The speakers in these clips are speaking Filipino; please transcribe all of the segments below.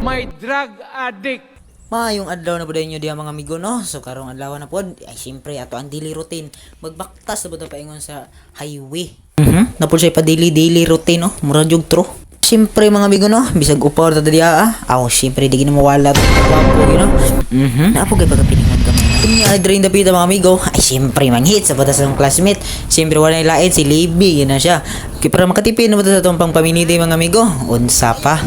My drug addict. Maayong adlaw na po inyo diha mga amigo no. So karong adlaw na pod ay syempre ato ang daily routine. Magbaktas na po paingon sa highway. Napod siya pa daily routine no. Mura jug tro. Syempre mga amigo no, bisag upaw ta diha syempre di gina mawala to papo you know. Naapo kay pagapiningan kami. Kunya drain da pita mga amigo. Ay syempre manghit sa batas ng classmate. Syempre wala lain si Libby na siya. Kay para makatipid na sa tong pangpaminidi mga amigo. Unsa pa?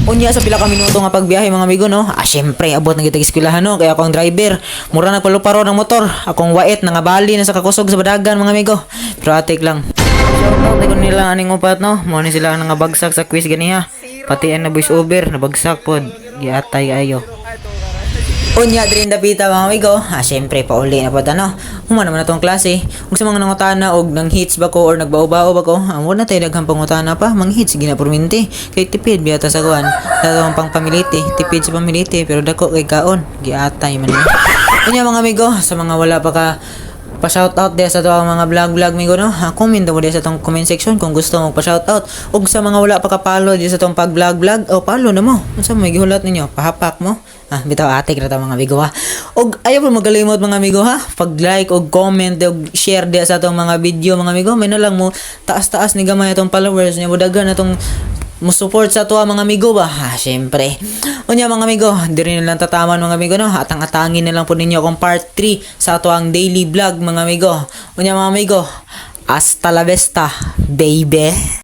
Unya sa pila ka minuto nga pagbiyahe mga amigo no. Syempre abot na kita eskwelahan no kaya ako ang driver. Mura nagpaluparo ng motor. Akong wait nga bali na sa kakusog sa badagan mga amigo. Pero atik lang. Shoutout ko nila aning upat no. Mo ni sila nga bagsak sa quiz ganiha. Pati ang na voice over nabagsak pod. Giatay ayo. Unya drin dapita mga amigo. Syempre pauli na pod ano. Human naman na tong klase. Ug sa mga nangutana og nang hits ba ko or nagbao-bao ba ko. Amo na tay daghang pangutana pa. Mang hits gina porminti. Kay tipid biyata sa kuan. Sa tong pangpamiliti. Tipid sa pamiliti pero dako kay kaon. Giatay man. Unya mga amigo sa mga wala pa ka pa-shoutout dia sa tuwang mga vlog migo no. Comment mo dia sa tong comment section kung gusto mo pa-shoutout. Ug sa mga wala pa ka-follow dia sa tong pag-vlog follow na mo. Unsa may gihulat ninyo? Pahapak mo. Bitaw atik ra ta mga amigo ha. Og ayaw po magalimot mga amigo ha. Pag-like og comment og share dia sa tong mga video mga amigo. May na lang mo taas-taas ni gamay atong followers niya budagan atong mo support sa tuwa mga amigo ba? Syempre. Unya mga amigo, diri na lang tataman mga amigo no. Atang-atangin na lang po ninyo akong part 3 sa tuwang daily vlog mga amigo. Unya mga amigo, hasta la vista, baby.